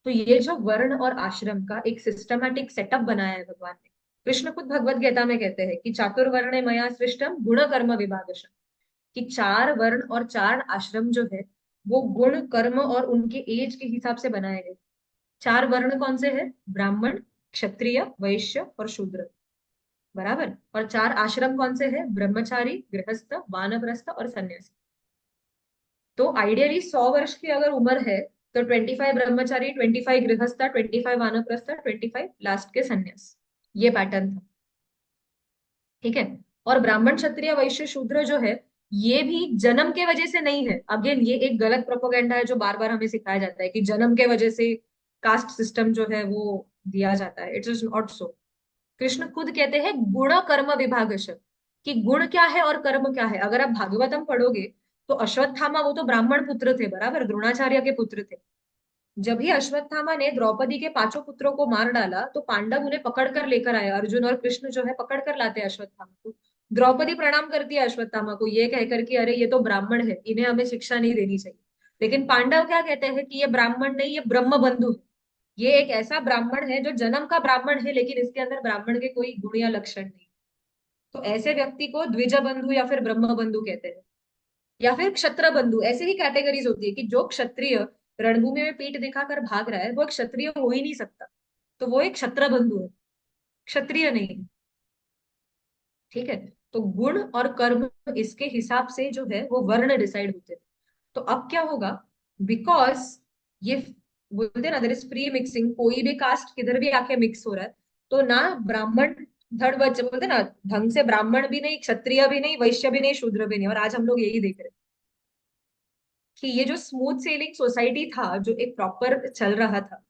तो ये जो वर्ण और आश्रम का एक सिस्टमैटिक सेटअप बनाया है भगवान ने, कृष्ण खुद भगवत गीता में कहते हैं कि चातुर्वर्णे मया सृष्टम गुण कर्म विभागशः, कि 4 वर्ण और 4 आश्रम जो है वो गुण कर्म और उनके एज के हिसाब से बनाए गए। 4 वर्ण कौन से हैं? ब्राह्मण, क्षत्रिय, वैश्य और शूद्र। बराबर। और 4 आश्रम कौन से हैं? ब्रह्मचारी, गृहस्थ, वानप्रस्थ और सन्यासी। तो आइडियली 100 वर्ष की अगर उम्र है, तो 25 ब्रह्मचारी, 25 गृहस्थ, 25 वानप्रस्थ, 25 लास्ट के सन्यास, ये पैटर्न था। ठीक है। और ब्राह्मण, क्षत्रिय, वैश्य, शूद्र जो है, ये भी जन्म के वजह से नहीं है। अगेन ये एक गलत प्रोपोगंडा है जो बार बार हमें सिखाया जाता है कि जन्म के वजह से कास्ट सिस्टम जो है वो दिया जाता है। It is not so. Krishna खुद कहते हैं गुण कर्म विभागश, कि गुण क्या है और कर्म क्या है। अगर आप भागवतम पढ़ोगे तो अश्वत्थामा वो तो ब्राह्मण पुत्र थे, बराबर, द्रोणाचार्य के पुत्र थे। जब ही अश्वत्थामा ने द्रौपदी के पांचों पुत्रों को मार डाला तो पांडव उन्हें पकड़ कर लेकर आए। अर्जुन और कृष्ण जो है पकड़ कर लाते हैं अश्वत्थामा को। द्रौपदी प्रणाम करती है अश्वत्थामा को, ये कहकर कि अरे ये तो ब्राह्मण है, इन्हें हमें शिक्षा नहीं देनी चाहिए। लेकिन पांडव क्या कहते हैं कि ये ब्राह्मण नहीं, ये ब्रह्म बंधु है। ये एक ऐसा ब्राह्मण है जो जन्म का ब्राह्मण है, लेकिन इसके अंदर ब्राह्मण के कोई गुण या लक्षण नहीं। तो ऐसे व्यक्ति को द्विज बंधु या फिर ब्रह्म बंधु कहते हैं, या फिर क्षत्र बंधु। ऐसे ही कैटेगरीज होती है कि जो क्षत्रिय रणभूमि में पीठ दिखाकर भाग रहा है वो एक क्षत्रिय हो ही नहीं सकता, तो वो एक क्षत्र बंधु है, क्षत्रिय नहीं है। ठीक है। तो गुण और कर्म इसके हिसाब से जो है वो वर्ण डिसाइड होते हैं। तो अब क्या होगा, बिकॉज ये बोलते हैं ना देयर इज फ्री मिक्सिंग, कोई भी कास्ट किधर भी आके मिक्स हो रहा है। तो ना ब्राह्मण धड़ बच बोलते हैं ना, ढंग से ब्राह्मण भी नहीं, क्षत्रिय भी नहीं, वैश्य भी नहीं, शूद्र भी नहीं। और आज हम लोग यही देख रहे हैं कि ये जो स्मूथ सेलिंग सोसाइटी था, जो एक प्रॉपर चल रहा था,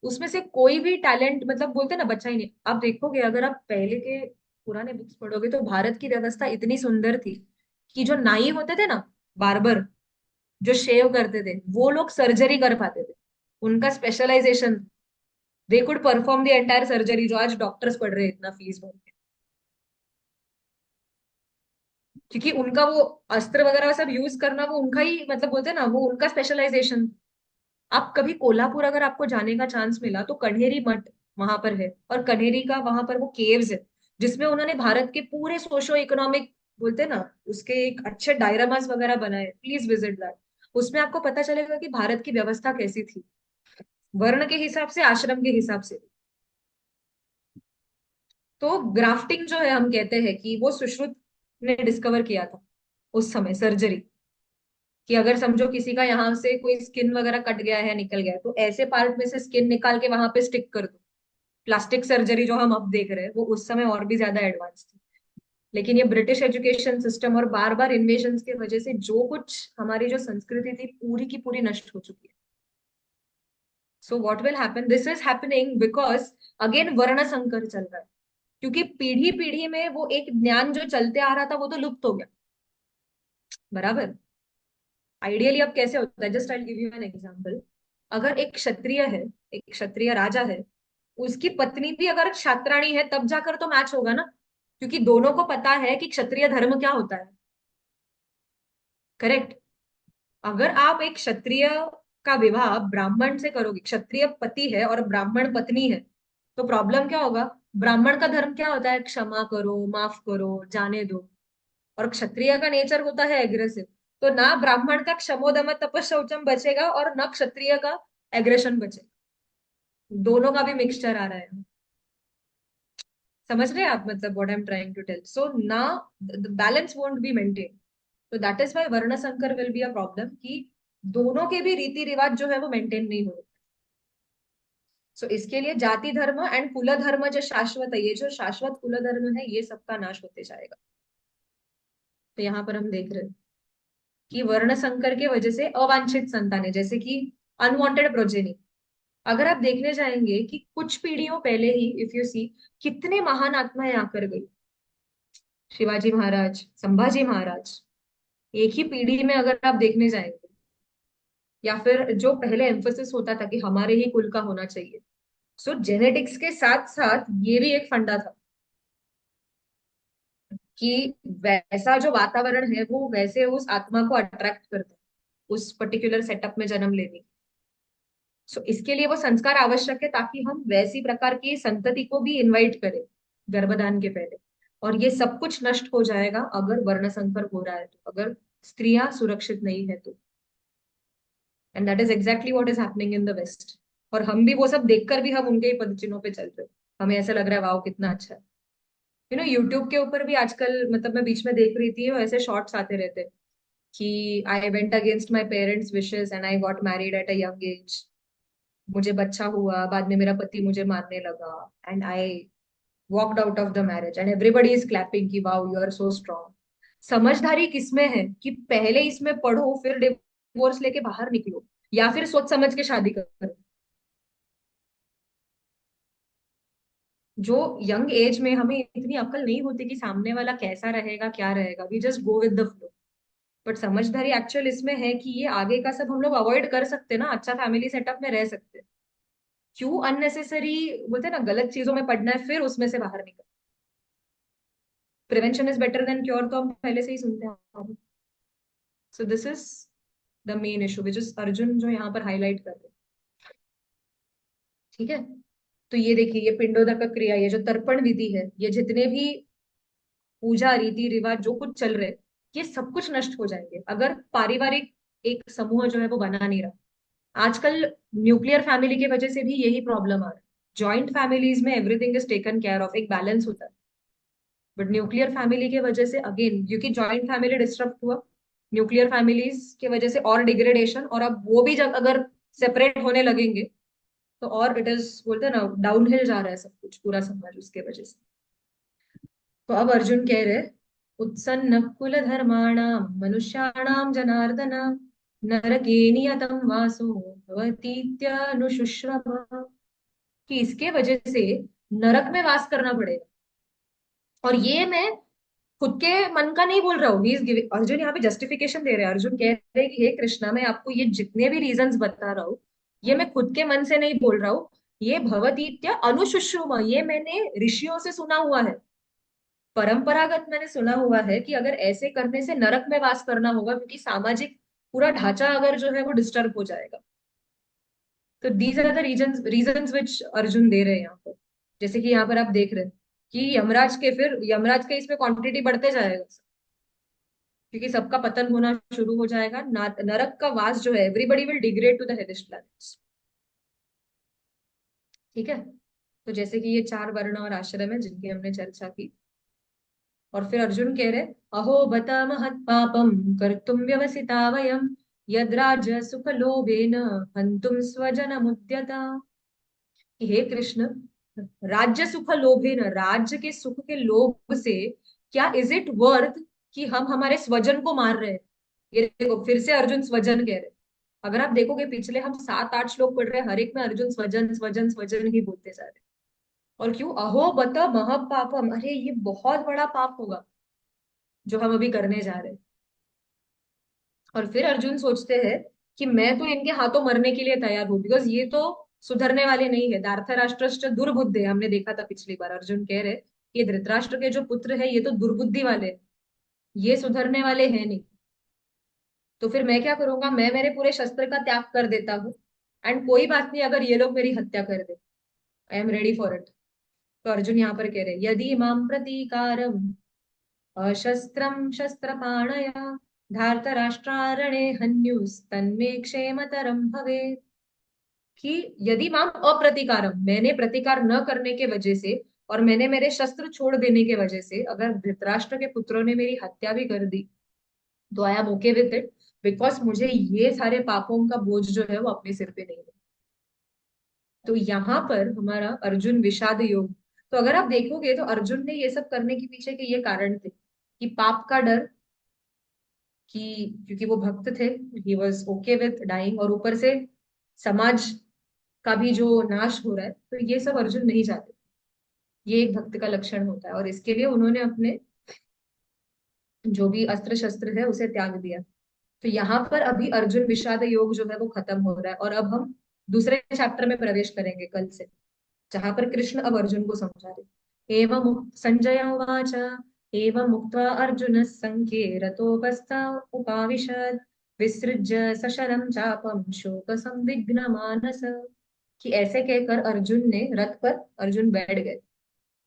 उसमें से कोई भी टैलेंट मतलब बोलते ना बच्चा ही नहीं। आप देखोगे, अगर आप पहले के पुराने बुक्स पढ़ोगे तो भारत की व्यवस्था इतनी सुंदर थी कि जो नाई होते थे ना, बार्बर, जो शेव करते थे, वो लोग सर्जरी कर पाते थे। उनका specialisation, they could perform the entire surgery, जो आज डॉक्टर्स पढ़ रहे हैं इतना फीस भर के, क्योंकि उनका वो अस्त्र वगैरह सब यूज करना वो उनका ही मतलब बोलते हैं ना, वो उनका स्पेशलाइजेशन। आप कभी कोल्हापुर अगर आपको जाने का चांस मिला तो कन्हेरी मठ वहां पर है, और कन्हेरी का वहां पर वो केव्स है जिसमें उन्होंने भारत के पूरे सोशो इकोनॉमिक बोलते हैं ना उसके एक अच्छे डायरामास वगैरह बनाए। Please visit that. उसमें आपको पता चलेगा कि भारत की व्यवस्था कैसी थी, वर्ण के हिसाब से, आश्रम के हिसाब से। तो ग्राफ्टिंग जो है हम कहते हैं कि वो सुश्रुत ने डिस्कवर किया था उस समय, सर्जरी। कि अगर समझो किसी का यहाँ से कोई स्किन वगैरह कट गया है, निकल गया है, तो ऐसे पार्ट में से स्किन निकाल के वहां पे स्टिक कर दो। प्लास्टिक सर्जरी जो हम अब देख रहे हैं वो उस समय और भी ज्यादा एडवांस थी। लेकिन ये ब्रिटिश एजुकेशन सिस्टम और बार बार इन्वेजन की वजह से जो कुछ हमारी जो संस्कृति थी पूरी की पूरी नष्ट हो चुकी है। So what will happen, this is happening because again वर्ण संकर चल रहा है। क्योंकि पीढ़ी पीढ़ी में वो एक ज्ञान जो चलते आ रहा था वो तो लुप्त हो गया, बराबर। आइडियली अब कैसे होता है, just I give you an example. अगर एक क्षत्रिय है, एक क्षत्रिय राजा है, उसकी पत्नी भी अगर क्षात्राणी है तब जाकर तो मैच होगा ना, क्योंकि दोनों को पता है कि क्षत्रिय धर्म क्या होता है। करेक्ट। अगर आप एक क्षत्रिय का विवाह ब्राह्मण से करोगे, क्षत्रिय पति है और ब्राह्मण पत्नी है, तो प्रॉब्लम क्या होगा। ब्राह्मण का धर्म क्या होता है, क्षमा करो, माफ करो, जाने दो। और क्षत्रिय का नेचर होता है एग्रेसिव। तो ना ब्राह्मण का क्षमोदम तपशौचम बचेगा और ना क्षत्रिय का एग्रेशन बचेगा। दोनों का भी मिक्सचर आ रहा है। समझ रहे हैं आप मतलब what I am trying to tell. So ना the balance won't be maintain. तो दैट इज वाई वर्ण संकर विल बी अ प्रॉब्लम, कि दोनों के भी रीति रिवाज जो है वो मेंटेन नहीं हो रहे। सो इसके लिए जाति धर्म एंड कुल धर्म जो शाश्वत है, ये जो शाश्वत कुल धर्म है ये सबका नाश होते जाएगा। तो यहाँ पर हम देख रहे हैं कि वर्ण संकर के वजह से अवांछित संतानें, जैसे कि अनवांटेड प्रोजेनी। अगर आप देखने जाएंगे कि कुछ पीढ़ियों पहले ही इफ यू सी, कितने महान आत्माएं आकर गई। शिवाजी महाराज, संभाजी महाराज, एक ही पीढ़ी में अगर आप देखने जाएंगे। या फिर जो पहले एम्फोसिस होता था कि हमारे ही कुल का होना चाहिए। सो जेनेटिक्स के साथ साथ ये भी एक फंडा था कि वैसा जो वातावरण है वो वैसे उस आत्मा को अट्रैक्ट करता है उस पर्टिकुलर सेटअप में जन्म लेने की। सो इसके लिए वो संस्कार आवश्यक है ताकि हम वैसी प्रकार की संतति को भी इनवाइट करें गर्भधान के पहले। और ये सब कुछ नष्ट हो जाएगा अगर वर्ण संकर हो रहा है तो, अगर स्त्रियां सुरक्षित नहीं है तो। And that is exactly what is happening in the west. और हम भी वो सब देखकर भी हम उनके ही पदचिन्हों पे चल रहे हैं। हमें ऐसा लग रहा है वाओ कितना अच्छा है। यूट्यूब के ऊपर भी आजकल मतलब मैं बीच में देख रही थी वो ऐसे शॉर्ट्स आते रहते हैं कि I went against my parents wishes and I got married at a young age. मुझे बच्चा हुआ, बाद में मेरा पति मुझे मारने लगा, and I walked out of the marriage and everybody is clapping कि wow you are so strong. समझदारी किसमें है कि पहले इसमें पढ़ो फिर डिवोर्स लेके बाहर निकलो, या फिर सोच समझ के शादी करो। जो यंग एज में हमें इतनी अक्ल नहीं होती कि सामने वाला कैसा रहेगा क्या रहेगा, we just go with the flow. But समझदारी एक्चुअल इसमें है कि ये आगे का सब हम लोग अवॉइड कर सकते हैं ना, अच्छा फैमिली सेटअप में रह सकते हैं। क्यों अननेसेसरी बोलते हैं ना, गलत चीजों में पढ़ना है फिर उसमें से बाहर निकल। Prevention is better than cure, तो हम पहले से ही सुनते हैं। So this is the main issue which is Arjun जो यहाँ पर हाईलाइट कर रहे हैं। ठीक है। तो ये देखिए, ये पिंडोदक क्रिया, ये जो तर्पण विधि है, ये जितने भी पूजा रीति रिवाज जो कुछ चल रहे, ये सब कुछ नष्ट हो जाएंगे अगर पारिवारिक एक समूह जो है वो बना नहीं रहा। आजकल न्यूक्लियर फैमिली की वजह से भी यही प्रॉब्लम आ रहा है। जॉइंट फैमिलीज में everything is taken care of, एक बैलेंस होता है। बट न्यूक्लियर फैमिली की वजह से अगेन, क्योंकि जॉइंट फैमिली डिस्टर्ब हुआ, न्यूक्लियर फैमिलीज की वजह से और डिग्रेडेशन, और अब वो भी जब अगर सेपरेट होने लगेंगे तो और इट इज बोलते हैं ना, डाउनहिल जा रहा है सब कुछ, पूरा समाज उसके वजह से। तो अब अर्जुन कह रहे, उत्सन्न कुल धर्माणाम मनुष्याणाम जनार्दन, नरके नियतम वासो भवतीत्यनुशुश्रव। कि इसके वजह से नरक में वास करना पड़ेगा। और ये मैं खुद के मन का नहीं बोल रहा हूँ, अर्जुन यहाँ पे जस्टिफिकेशन दे रहे हैं। अर्जुन कह रहे हैं कि हे कृष्णा, मैं आपको ये जितने भी रीजंस बता रहा हूँ, ये मैं खुद के मन से नहीं बोल रहा हूँ। ये भवतीत्य अनुशुश्रुम, ये मैंने ऋषियों से सुना हुआ है। परंपरागत मैंने सुना हुआ है कि अगर ऐसे करने से नरक में वास करना होगा, क्योंकि सामाजिक पूरा ढांचा अगर जो है वो डिस्टर्ब हो जाएगा। तो these are the reasons reasons which Arjun दे रहे हैं यहाँ पर। जैसे कि यहाँ पर आप देख रहे हैं कि यमराज के इसमें क्वांटिटी बढ़ते जाएगा, क्योंकि सबका पतन होना शुरू हो जाएगा। नरक का वास जो है, everybody will degrade to the hellish planets. ठीक है। तो जैसे कि ये चार वर्ण और आश्रम है जिनकी हमने चर्चा की। और फिर अर्जुन कह रहे, अहो बत महत पापम कर्तुम व्यवसिता वयम, यद्राज सुख लोभेन हंतुम स्वजन मुद्यता। हे कृष्ण, राज्य सुख लोभेन, राज्य के सुख के लोभ से क्या इज इट वर्थ कि हम हमारे स्वजन को मार रहे हैं। ये देखो, फिर से अर्जुन स्वजन कह रहे। अगर आप देखोगे पिछले हम 7-8 श्लोक पढ़ रहे हैं, हर एक में अर्जुन स्वजन स्वजन स्वजन ही बोलते जा रहे हैं। और क्यों, अहो बत मह पापम, अरे ये बहुत बड़ा पाप होगा जो हम अभी करने जा रहे हैं। और फिर अर्जुन सोचते हैं कि मैं तो इनके हाथों मरने के लिए तैयार हूं, बिकॉज ये तो सुधरने वाले नहीं है। धार्तराष्ट्र दुर्बुद्धे, हमने देखा था पिछली बार। अर्जुन कह रहे ये धृतराष्ट्र के जो पुत्र है ये तो दुर्बुद्धि वाले हैं, ये सुधरने वाले हैं नहीं। तो फिर मैं क्या करूंगा, मैं मेरे पूरे शस्त्र का त्याग कर देता हूँ, एंड कोई बात नहीं अगर ये लोग मेरी हत्या कर दे, I am ready for it. तो अर्जुन यहाँ पर कह रहे, यदि माम प्रतीकारम अशस्त्रम शस्त्रपाणया धार्तराष्ट्रारणे हन्युस्तन्मे क्षेमतरम भवेत्। कि यदि माम अप्रतिकारम, मैंने प्रतिकार न करने के वजह से और मैंने मेरे शस्त्र छोड़ देने के वजह से अगर धृतराष्ट्र के पुत्रों ने मेरी हत्या भी कर दी, तो I am okay with it, because मुझे ये सारे पापों का बोझ जो है वो अपने सिर पे नहीं है। तो यहाँ पर हमारा अर्जुन विषाद योग। तो अगर आप देखोगे तो अर्जुन ने ये सब करने के पीछे के ये कारण थे कि पाप का डर, कि क्योंकि वो भक्त थे, he was okay with dying, और ऊपर से समाज का भी जो नाश हो रहा है, तो ये सब अर्जुन नहीं चाहते। ये एक भक्त का लक्षण होता है, और इसके लिए उन्होंने अपने जो भी अस्त्र शस्त्र है उसे त्याग दिया। तो यहाँ पर अभी अर्जुन विषाद योग जो है वो खत्म हो रहा है, और अब हम दूसरे चैप्टर में प्रवेश करेंगे कल से, जहां पर कृष्ण अब अर्जुन को समझा रहे। संजय उवाच एवं मुक्त्वा अर्जुन संख्ये रतोपस्थ उपाविशद, विसृज्य सशरम चापम शोक संविघ्न मानस। कि ऐसे कहकर अर्जुन ने रथ पर अर्जुन बैठ गए,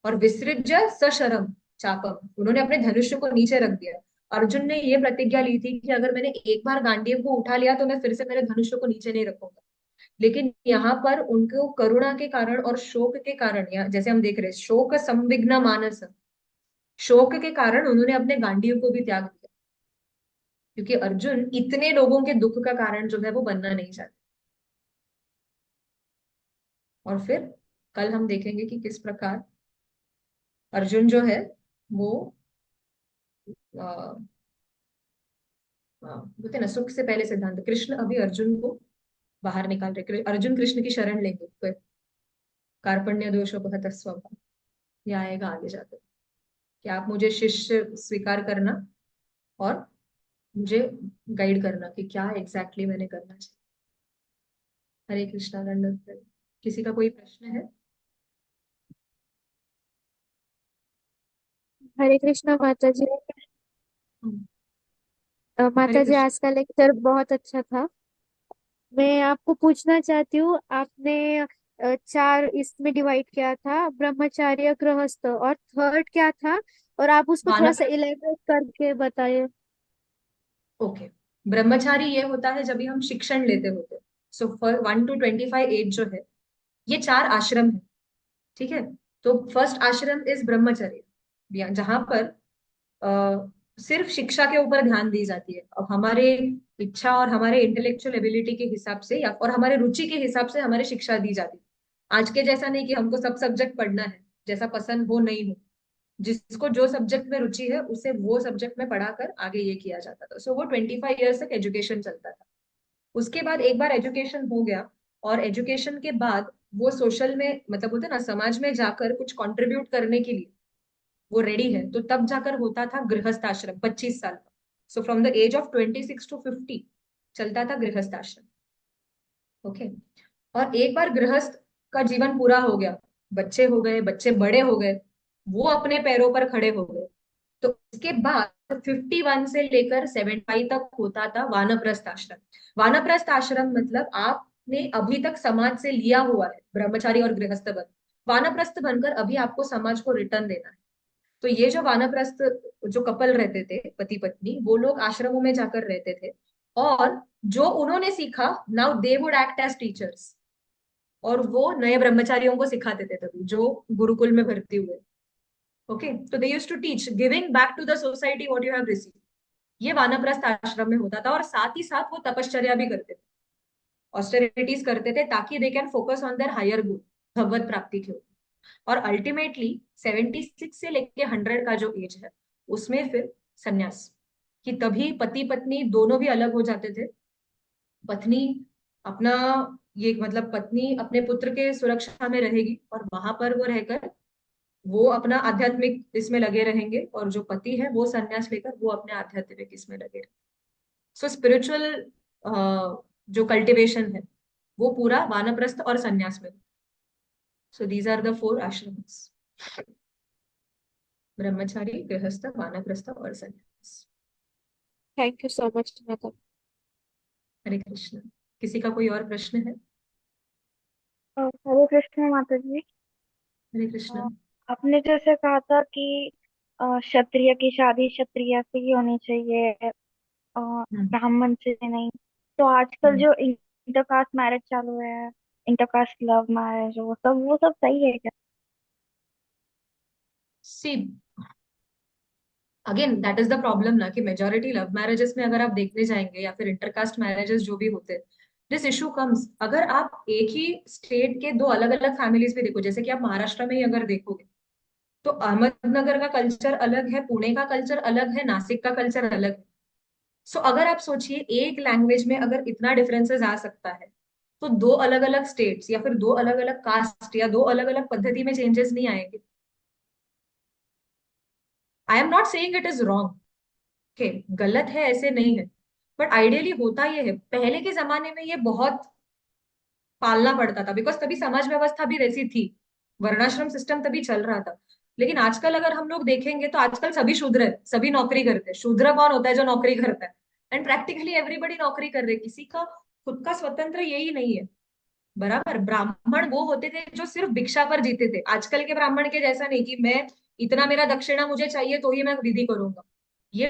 और विसृज्य सशरम चापम, उन्होंने अपने धनुष्य को नीचे रख दिया। अर्जुन ने ये प्रतिज्ञा ली थी कि अगर मैंने एक बार गांडीव को उठा लिया तो मैं फिर से मेरे धनुष्य को नीचे नहीं रखूंगा। लेकिन यहाँ पर उनको करुणा के कारण और शोक के कारण, या जैसे हम देख रहे हैं शोक संविघ्न मानस, शोक के कारण उन्होंने अपने गांडीव को भी त्याग दिया, क्योंकि अर्जुन इतने लोगों के दुख का कारण जो है वो बनना नहीं चाहते। और फिर कल हम देखेंगे कि किस प्रकार अर्जुन जो है वो बोलते हैं ना, सुख से पहले सिद्धांत। कृष्ण अभी अर्जुन को बाहर निकाल रहे, अर्जुन कृष्ण की शरण लेंगे तो कार्पण्य दोषोपहत स्वभाव, ये आएगा आगे जाकर कि आप मुझे शिष्य स्वीकार करना और मुझे गाइड करना कि क्या एग्जैक्टली मैंने करना चाहिए। हरे कृष्णा दंड। किसी का कोई प्रश्न है? हरे कृष्णा माता जी। हम्म, हरे माता जी, कृष्ण। आज का लेक्चर बहुत अच्छा था। मैं आपको पूछना चाहती हूँ, आपने चार इसमें डिवाइड किया था, ब्रह्मचार्य, गृहस्थ, और थर्ड क्या था? और आप उसको थोड़ा सा वानप्रस्थ। इलेबोरेट करके बताइए। ओके। ब्रह्मचारी ये होता है जब भी हम शिक्षण लेते होते। सो फॉर 1 to 25 एज जो है, ये चार आश्रम है। ठीक है। तो फर्स्ट आश्रम इज ब्रह्मचर्य, जहां पर सिर्फ शिक्षा के ऊपर ध्यान दी जाती है। अब हमारे इच्छा और हमारे इंटेलेक्चुअल एबिलिटी के हिसाब से या और हमारे रुचि के हिसाब से हमारी शिक्षा दी जाती है। आज के जैसा नहीं कि हमको सब सब्जेक्ट पढ़ना है, जैसा पसंद हो नहीं हो। जिसको जो सब्जेक्ट में रुचि है उसे वो सब्जेक्ट में पढ़ाकर आगे ये किया जाता था। सो वो 25 ईयर्स तक एजुकेशन चलता था। उसके बाद एक बार एजुकेशन हो गया, और एजुकेशन के बाद वो सोशल में, मतलब होता है ना, समाज में जाकर कुछ कंट्रीब्यूट करने के लिए वो रेडी है, तो तब जाकर होता था गृहस्थ आश्रम 25 साल का। So from the age of 26 to 50 चलता था गृहस्थ आश्रम। ओके। और एक बार गृहस्थ का जीवन पूरा हो गया, बच्चे हो गए, बच्चे बड़े हो गए, वो अपने पैरों पर खड़े हो गए, तो उसके बाद 51 से लेकर 75 तक होता था वानप्रस्थ आश्रम। वानप्रस्थ आश्रम मतलब आपने अभी तक समाज से लिया हुआ है ब्रह्मचारी और गृहस्थ बन, वानप्रस्थ बनकर अभी आपको समाज को रिटर्न देना है। तो ये जो वानप्रस्थ जो कपल रहते थे, पति पत्नी, वो लोग आश्रमों में जाकर रहते थे, और जो उन्होंने सीखा, now they would act as teachers, और वो नए ब्रह्मचारियों को सिखाते थे तभी, जो गुरुकुल में भर्ती हुए। ओके। तो they use to teach giving back to the society what you have receive. ये वानप्रस्थ आश्रम में होता था, और साथ ही साथ वो तपश्चर्या भी करते थे, ऑस्टेरिटीज करते थे, ताकि they can focus on their higher good, भगवत प्राप्ति के ऊपर। और अल्टीमेटली 76 से लेके 100 का जो एज है, उसमें फिर सन्यास, कि तभी पति पत्नी दोनों भी अलग हो जाते थे। पत्नी अपना, ये मतलब पत्नी अपने पुत्र के सुरक्षा में रहेगी, और वहां पर वो रहकर वो अपना आध्यात्मिक इसमें लगे रहेंगे, और जो पति है वो सन्यास लेकर वो अपने आध्यात्मिक इसमें लगे रहेंगे। सो स्पिरिचुअल जो कल्टिवेशन है वो पूरा वानप्रस्थ और सन्यास में। So these are the 4 ashrams: brahmachari, grihastha, वानप्रस्थ और सन्यास। थैंक यू सो मच माता। हरे कृष्ण। किसी का कोई और प्रश्न है? हरे कृष्ण माता जी। हरे अ, कृष्ण। आपने जैसे कहा था कि क्षत्रिय की शादी क्षत्रिय से ही होनी चाहिए, हम्म। ब्राह्मण से नहीं। तो आजकल हम्म। जो इंटरकास्ट मैरिज चालू है, इंटरकास्ट लव मैरिज, वो सब सही है क्या? See, again that is the problem ना, कि मेजोरिटी लव मैरिजेस में अगर आप देखने जाएंगे या फिर इंटरकास्ट मैरिजेस जो भी होते हैं, दिस इशू कम्स अगर आप एक ही स्टेट के दो अलग अलग फैमिलीज में देखो। जैसे कि आप महाराष्ट्र में ही अगर देखोगे, तो अहमदनगर का कल्चर अलग है, पुणे का कल्चर अलग है, नासिक का कल्चर अलग है। सो अगर आप सोचिए, एक लैंग्वेज में अगर इतना डिफरेंसेस आ सकता है, तो दो अलग अलग स्टेट्स या फिर दो अलग अलग कास्ट या दो अलग अलग पद्धति में चेंजेस नहीं आएंगे? I am not saying it is wrong, के गलत है ऐसे नहीं है, बट आइडियली होता ये है। पहले के जमाने में ये बहुत पालना पड़ता था, बिकॉज तभी समाज व्यवस्था भी वैसी थी, वर्णाश्रम सिस्टम तभी चल रहा था। लेकिन आजकल अगर हम लोग देखेंगे तो आजकल सभी शूद्र है, सभी नौकरी करते हैं। शूद्र कौन होता है? जो नौकरी करता है। एंड प्रैक्टिकली एवरीबडी नौकरी कर रहे, किसी का खुद का स्वतंत्र यही नहीं है। बराबर। ब्राह्मण वो होते थे जो सिर्फ भिक्षा पर जीते थे, आजकल के ब्राह्मण के जैसा नहीं कि मैं इतना, मेरा दक्षिणा मुझे चाहिए तो ही मैं विधि करूंगा। ये